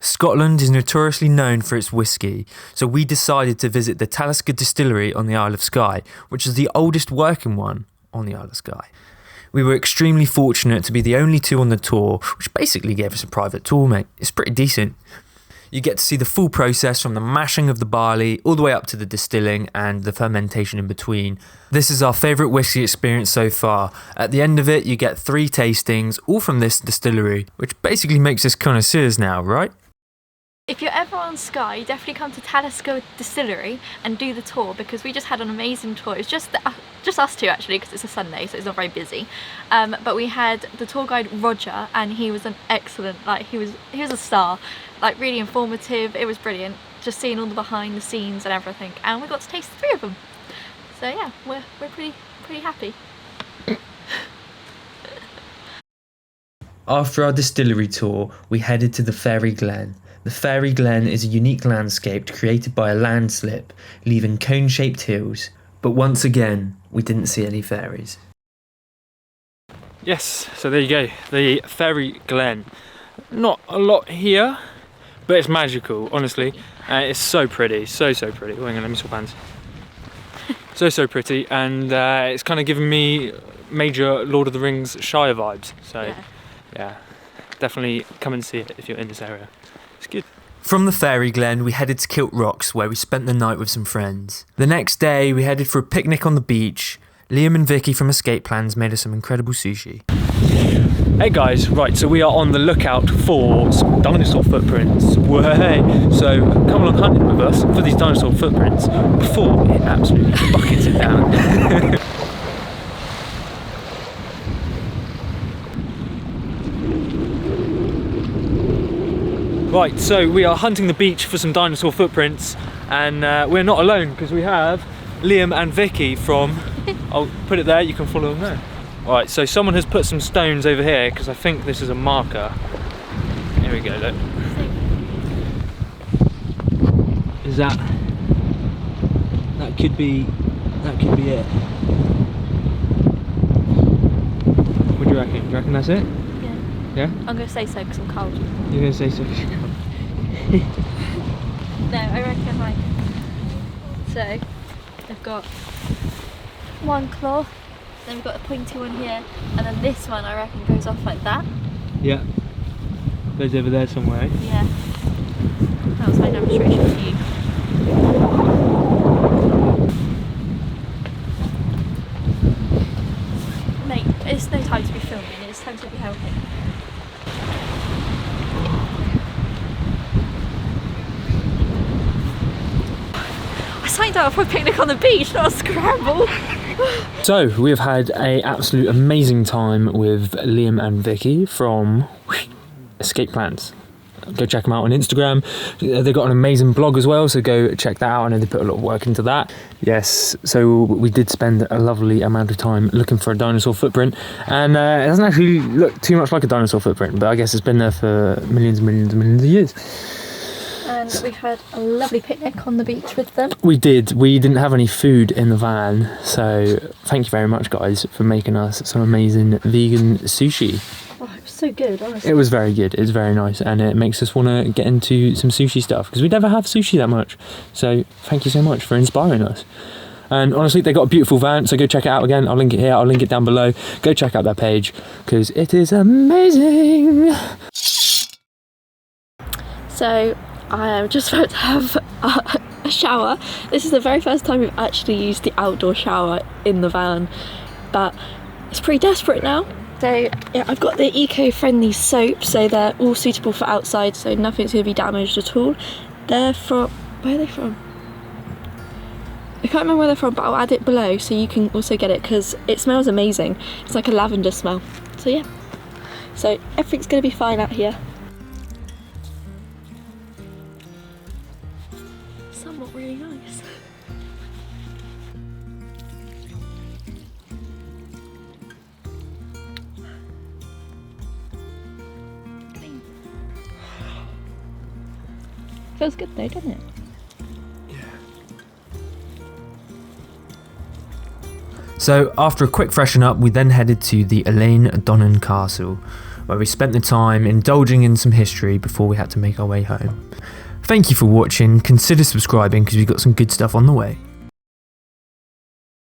Scotland is notoriously known for its whisky, so we decided to visit the Talisker distillery on the Isle of Skye, which is the oldest working one on the Isle of Skye. We were extremely fortunate to be the only two on the tour, which basically gave us a private tour, mate. It's pretty decent. You get to see the full process from the mashing of the barley all the way up to the distilling and the fermentation in between. This is our favourite whisky experience so far. At the end of it, you get 3 tastings, all from this distillery, which basically makes us connoisseurs now, right? If you're ever on Skye, definitely come to Talisker Distillery and do the tour, because we just had an amazing tour. It was just us two actually, because it's a Sunday, so it's not very busy. But we had the tour guide Roger, and he was an excellent, like he was a star, like really informative. It was brilliant, just seeing all the behind the scenes and everything. And we got to taste 3 of them. So yeah, we're pretty happy. After our distillery tour, we headed to the Fairy Glen. The Fairy Glen is a unique landscape created by a landslip, leaving cone-shaped hills. But once again, we didn't see any fairies. Yes, so there you go, the Fairy Glen. Not a lot here, but it's magical, honestly. It's so pretty, so pretty. Oh, hang on, let me swap hands. So pretty, and it's kind of giving me major Lord of the Rings Shire vibes. So yeah, definitely come and see it if you're in this area. It's good. From the Fairy Glen, we headed to Kilt Rocks, where we spent the night with some friends. The next day, we headed for a picnic on the beach. Liam and Vicky from Escape Plans made us some incredible sushi. Hey guys, right, so we are on the lookout for some dinosaur footprints. Way! So come along hunting with us for these dinosaur footprints before it absolutely buckets it down. Right, so we are hunting the beach for some dinosaur footprints, and we're not alone because we have Liam and Vicky from, I'll put it there, you can follow them there. Right, so someone has put some stones over here because I think this is a marker. Here we go, look. Is that could be it. What do you reckon? Do you reckon that's it? Yeah? I'm going to say so because I'm cold. You're going to say so because you're cold? No, I reckon like... So, they've got 1 claw, then we've got a pointy one here, and then this one I reckon goes off like that. Yeah. Goes over there somewhere. Yeah. That was my demonstration for you. Mate, it's no time to be filming, it's time to be helping. I signed up for a picnic on the beach, not a scramble. So we have had an absolute amazing time with Liam and Vicky from Escape Plans. Go check them out on Instagram. They've got an amazing blog as well, so go check that out. I know they put a lot of work into that. Yes, so we did spend a lovely amount of time looking for a dinosaur footprint, and it doesn't actually look too much like a dinosaur footprint, but I guess it's been there for millions and millions and millions of years. And we've had a lovely picnic on the beach with them. We did. We didn't have any food in the van, so thank you very much, guys, for making us some amazing vegan sushi. Oh, it was so good, honestly. It was very good. It's very nice, and it makes us want to get into some sushi stuff because we never have sushi that much. So thank you so much for inspiring us. And honestly, they got a beautiful van, so go check it out again. I'll link it here. I'll link it down below. Go check out their page because it is amazing. So I am just about to have a shower. This is the very first time we've actually used the outdoor shower in the van, but it's pretty desperate now. So yeah, I've got the eco-friendly soap, so they're all suitable for outside, so nothing's going to be damaged at all. They're from, where are they from? I can't remember where they're from, but I'll add it below so you can also get it because it smells amazing. It's like a lavender smell. So yeah, so everything's going to be fine out here. Somewhat really nice. Feels good though, doesn't it? So after a quick freshen up, we then headed to the Elaine Donnan Castle. where we spent the time indulging in some history before we had to make our way home. Thank you for watching, consider subscribing because we've got some good stuff on the way.